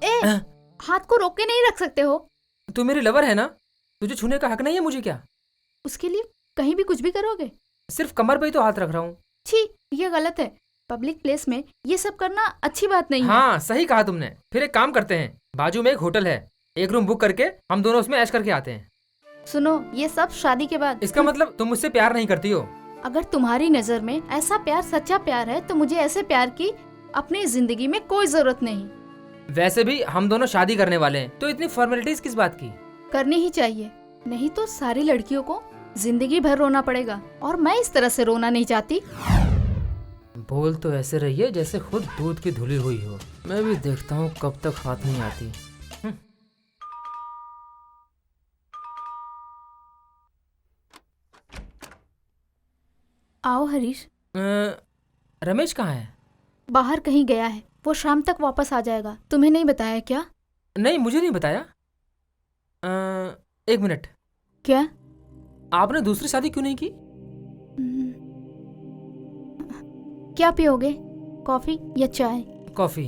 ए, हाथ को रोक के नहीं रख सकते हो। तू मेरी लवर है ना, तुझे छूने का हक नहीं है मुझे क्या? उसके लिए कहीं भी कुछ भी करोगे? सिर्फ कमर पे ही तो हाथ रख रहा हूँ। छी, ये गलत है। पब्लिक प्लेस में ये सब करना अच्छी बात नहीं है। हाँ सही कहा तुमने। फिर एक काम करते हैं, बाजू में एक होटल है, एक रूम बुक करके हम दोनों उसमें ऐश करके आते हैं। सुनो, ये सब शादी के बाद। इसका मतलब तुम मुझसे प्यार नहीं करती हो? अगर तुम्हारी नजर में ऐसा प्यार सच्चा प्यार है तो मुझे ऐसे प्यार की अपनी जिंदगी में कोई जरूरत नहीं। वैसे भी हम दोनों शादी करने वाले हैं, तो इतनी फॉर्मेलिटीज किस बात की? करनी ही चाहिए, नहीं तो सारी लड़कियों को जिंदगी भर रोना पड़ेगा, और मैं इस तरह से रोना नहीं चाहती। बोल तो ऐसे रही है जैसे खुद दूध की धुली हुई हो। मैं भी देखता हूँ कब तक हाथ नहीं आती। आओ हरीश। रमेश कहाँ है? बाहर कहीं गया है, वो शाम तक वापस आ जाएगा। तुम्हें नहीं बताया क्या? नहीं, मुझे नहीं बताया। एक मिनट, क्या? आपने दूसरी शादी क्यों नहीं की? क्या पियोगे, कॉफी या चाय? कॉफी।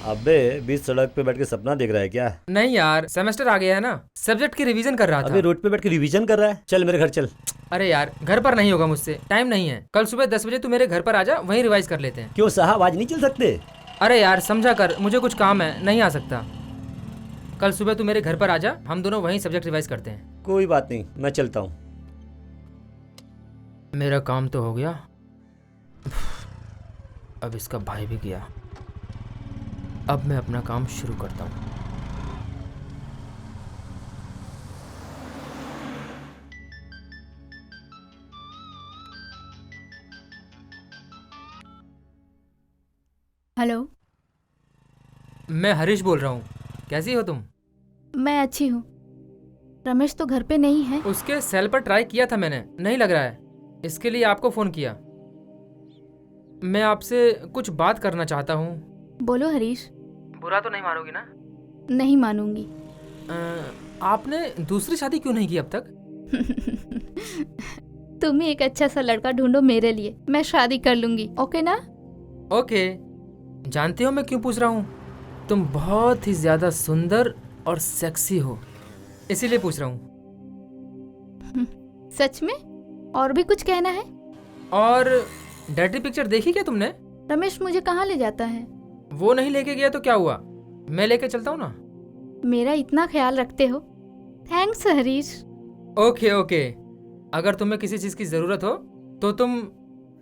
अबे बीच सड़क पे बैठ के सपना देख रहा है क्या? नहीं यार, सेमेस्टर आ गया है ना, सब्जेक्ट की रिवीजन कर रहा था। अबे रोड पे बैठ के रिवीजन कर रहा है? चल मेरे घर चल। अरे यार, घर पर नहीं होगा मुझसे, टाइम नहीं है। कल सुबह 10 बजे तू मेरे घर पर आजा, वहीं रिवाइज कर लेते हैं। क्यों साहब, आज नहीं चल सकते? अरे यार समझा कर, मुझे कुछ काम है, नहीं आ सकता। कल सुबह तू मेरे घर पर आजा, हम दोनों वहीं सब्जेक्ट रिवाइज करते हैं। कोई बात नहीं, मैं चलता हूँ। मेरा काम तो हो गया, अब इसका भाई भी गया। अब मैं अपना काम शुरू करता हूँ। हेलो, मैं हरीश बोल रहा हूँ, कैसी हो तुम? मैं अच्छी हूँ। रमेश तो घर पे नहीं है। उसके सेल पर ट्राई किया था मैंने, नहीं लग रहा है, इसके लिए आपको फोन किया। मैं आपसे कुछ बात करना चाहता हूँ। बोलो हरीश। बुरा तो नहीं मानोगी ना? नहीं मानूंगी। आपने दूसरी शादी क्यों नहीं की अब तक? तुम ही एक अच्छा सा लड़का ढूंढो मेरे लिए, मैं शादी कर लूंगी। ओके ना? ओके। जानते हो मैं क्यों पूछ रहा हूँ? तुम बहुत ही ज्यादा सुंदर और सेक्सी हो, इसीलिए पूछ रहा हूँ। सच में? और भी कुछ कहना है? और डर्टी पिक्चर देखी क्या तुमने? रमेश मुझे कहाँ ले जाता है? वो नहीं लेके गया तो क्या हुआ, मैं लेके चलता हूँ ना। मेरा इतना ख्याल रखते हो, थैंक्स हरीश। ओके ओके, अगर तुम्हें किसी चीज की जरूरत हो तो तुम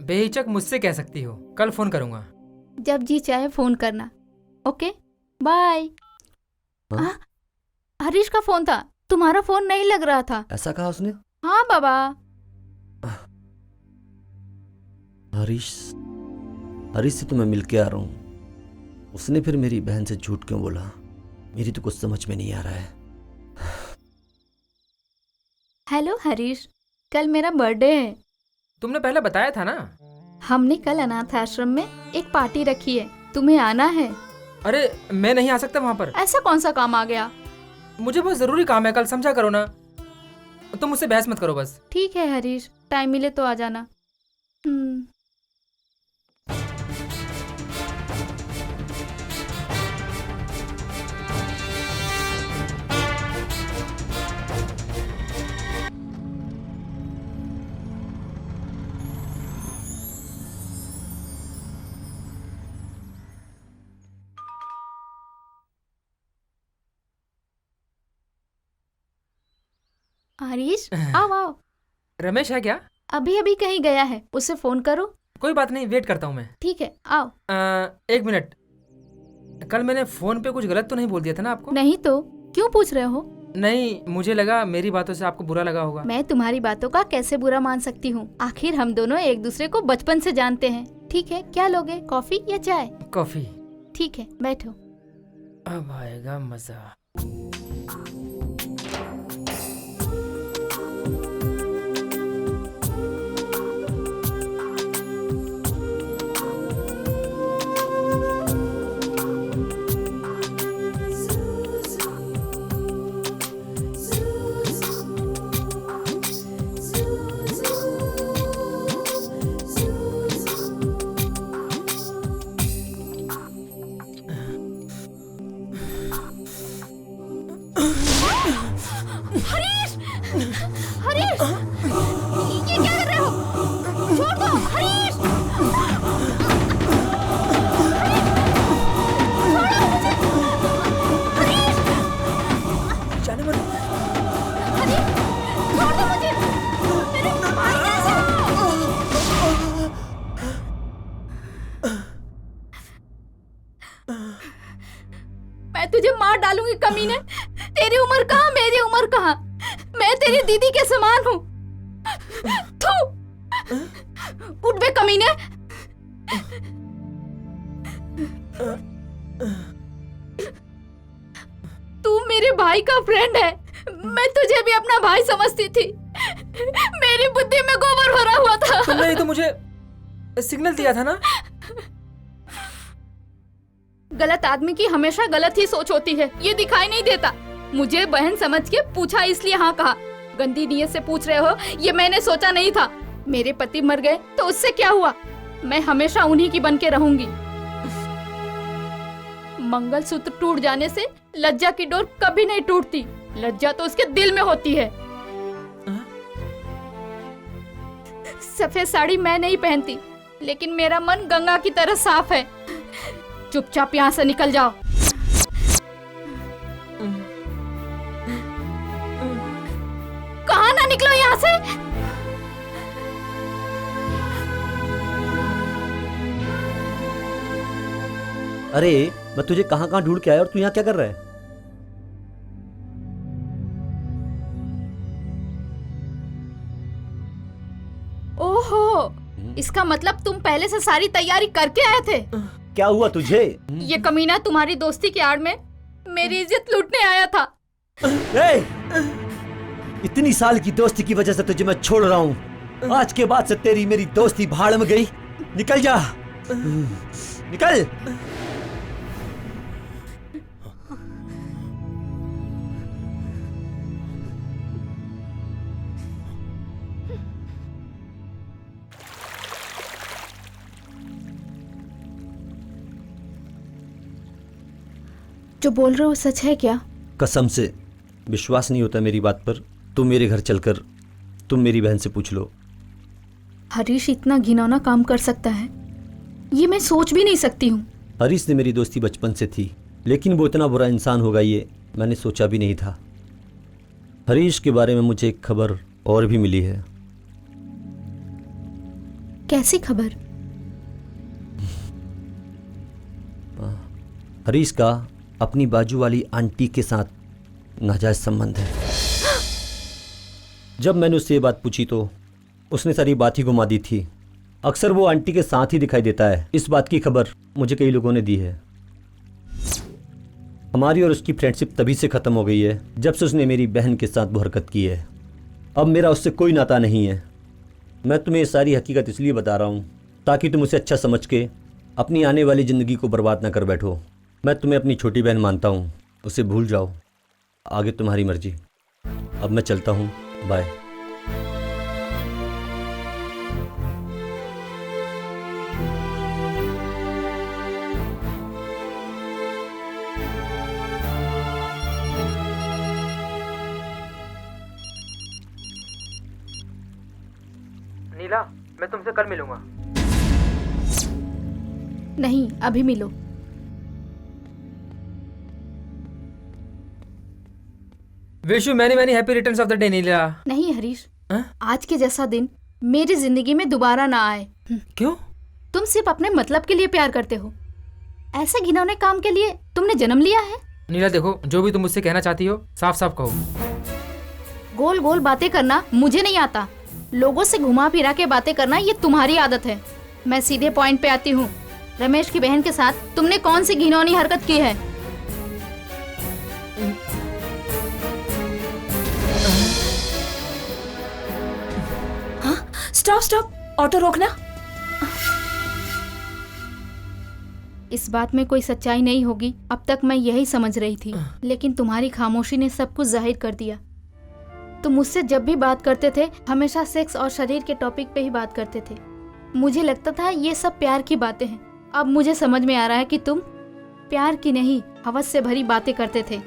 बेहिचक मुझसे कह सकती हो। कल फोन करूंगा। जब जी चाहे फोन करना। Okay bye. हाँ? हरीश का फोन था, तुम्हारा फोन नहीं लग रहा था। ऐसा कहा उसने? हाँ बाबा। हरीश, हरीश से तो मैं मिल के आ रहा हूँ, उसने फिर मेरी बहन से झूठ क्यों बोला? मेरी तो कुछ समझ में नहीं आ रहा है। हेलो हरीश, कल मेरा बर्थडे है। तुमने पहले बताया था ना। हमने कल अनाथ आश्रम में एक पार्टी रखी है, तुम्हें आना है। अरे मैं नहीं आ सकता वहां पर। ऐसा कौन सा काम आ गया? मुझे बहुत जरूरी काम है, कल समझा करो ना। तुम मुझसे बहस मत करो बस। ठीक है हरीश, टाइम मिले तो आ जाना। हरीश आओ आओ। रमेश है क्या? अभी अभी कहीं गया है, उसे फोन करो। कोई बात नहीं, वेट करता हूँ मैं। ठीक है आओ। एक मिनट, कल मैंने फोन पे कुछ गलत तो नहीं बोल दिया था ना आपको? नहीं तो क्यों पूछ रहे हो? नहीं, मुझे लगा मेरी बातों से आपको बुरा लगा होगा। मैं तुम्हारी बातों का कैसे बुरा मान सकती हूँ? आखिर हम दोनों एक दूसरे को बचपन से जानते हैं। ठीक है, क्या लोगे, कॉफी या चाय? कॉफी। ठीक है बैठो। अब आएगा मजा। हरीश! हरीश! ये क्या कर रहे हो? छोड़ दो, हरीश! जाने मत। हरीश! छोड़ दो मुझे! मेरे भाई कैसे हो? मैं तुझे मार डालूंगी कमीने। तेरी उम्र कहाँ, मेरी उम्र कहाँ? मैं तेरी दीदी के समान हूँ। थू! उठ बे कमीने। तू मेरे भाई का फ्रेंड है। मैं तुझे भी अपना भाई समझती थी। मेरी बुद्धि में गोबर भरा हुआ था। तुमने ही तो मुझे सिग्नल दिया था ना। गलत आदमी की हमेशा गलत ही सोच होती है, ये दिखाई नहीं देता। मुझे बहन समझ के पूछा इसलिए हाँ कहा। गंदी नीयत से पूछ रहे हो, ये मैंने सोचा नहीं था। मेरे पति मर गए तो उससे क्या हुआ? मैं हमेशा उन्हीं की बन के रहूंगी। मंगलसूत्र टूट जाने से लज्जा की डोर कभी नहीं टूटती। लज्जा तो उसके दिल में होती है। सफेद साड़ी मैं नहीं पहनती, लेकिन मेरा मन गंगा की तरह साफ है। चुपचाप यहाँ से निकल जाओ। कहाँ ना निकलो यहाँ से। अरे मैं तुझे कहाँ कहाँ ढूंढ के आया और तू यहाँ क्या कर रहा है? ओहो, इसका मतलब तुम पहले से सारी तैयारी करके आए थे। क्या हुआ तुझे? ये कमीना तुम्हारी दोस्ती की आड़ में मेरी इज्जत लूटने आया था। ए! इतनी साल की दोस्ती की वजह से तुझे मैं छोड़ रहा हूँ। आज के बाद से तेरी मेरी दोस्ती भाड़ में गई। निकल जा, निकल। जो बोल रहे हो सच है क्या? कसम से विश्वास नहीं होता मेरी बात पर। तुम मेरे घर चलकर तुम मेरी बहन से पूछ लो। हरीश इतना घिनौना काम कर सकता है, ये मैं सोच भी नहीं सकती हूँ। हरीश से मेरी दोस्ती बचपन से थी, लेकिन वो इतना बुरा इंसान होगा ये मैंने सोचा भी नहीं था। हरीश के बारे में मुझे एक खबर और भी मिली है। कैसी खबर? हरीश का अपनी बाजू वाली आंटी के साथ नाजायज संबंध है। जब मैंने उससे ये बात पूछी तो उसने सारी बात ही घुमा दी थी। अक्सर वो आंटी के साथ ही दिखाई देता है। इस बात की खबर मुझे कई लोगों ने दी है। हमारी और उसकी फ्रेंडशिप तभी से ख़त्म हो गई है जब से उसने मेरी बहन के साथ वो हरकत की है। अब मेरा उससे कोई नाता नहीं है। मैं तुम्हें ये सारी हकीकत इसलिए बता रहा हूँ ताकि तुम उसे अच्छा समझ के अपनी आने वाली ज़िंदगी को बर्बाद ना कर बैठो। मैं तुम्हें अपनी छोटी बहन मानता हूँ, उसे भूल जाओ। आगे तुम्हारी मर्जी। अब मैं चलता हूँ, बाय। नीला, मैं तुमसे कल मिलूंगा। नहीं, अभी मिलो। Wish you many many happy returns of the day Neela. नहीं हरीश, हाँ? आज के जैसा दिन मेरी जिंदगी में दोबारा ना आए। क्यों? तुम सिर्फ अपने मतलब के लिए प्यार करते हो। ऐसे घिनौने काम के लिए तुमने जन्म लिया है? नीला देखो, जो भी तुम मुझसे कहना चाहती हो साफ साफ कहो। गोल गोल बातें करना मुझे नहीं आता। लोगों से घुमा फिरा के बातें करना ये तुम्हारी आदत है। मैं सीधे पॉइंट पे आती हूँ। रमेश की बहन के साथ तुमने कौन सी घिनौनी हरकत की है? स्टॉप स्टॉप, ऑटो रोकना। इस बात में कोई सच्चाई नहीं होगी, अब तक मैं यही समझ रही थी, लेकिन तुम्हारी खामोशी ने सब कुछ जाहिर कर दिया। तुम मुझसे जब भी बात करते थे हमेशा सेक्स और शरीर के टॉपिक पे ही बात करते थे। मुझे लगता था ये सब प्यार की बातें हैं। अब मुझे समझ में आ रहा है कि तुम प्यार की नहीं हवस से भरी बातें करते थे।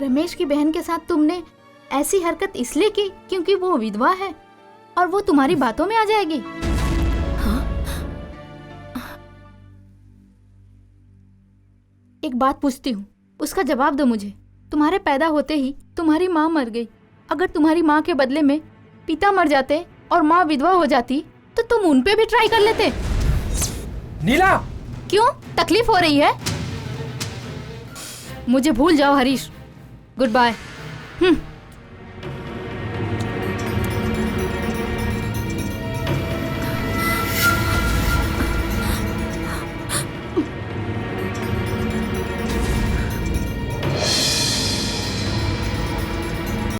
रमेश की बहन के साथ तुमने ऐसी हरकत इसलिए की क्योंकि वो विधवा है और वो तुम्हारी बातों में आ जाएगी। एक बात पूछती हूँ, उसका जवाब दो मुझे। तुम्हारे पैदा होते ही तुम्हारी माँ मर गई। अगर तुम्हारी माँ के बदले में पिता मर जाते और माँ विधवा हो जाती तो तुम उन पे भी ट्राई कर लेते। नीला! क्यों, तकलीफ हो रही है? मुझे भूल जाओ हरीश। Good bye.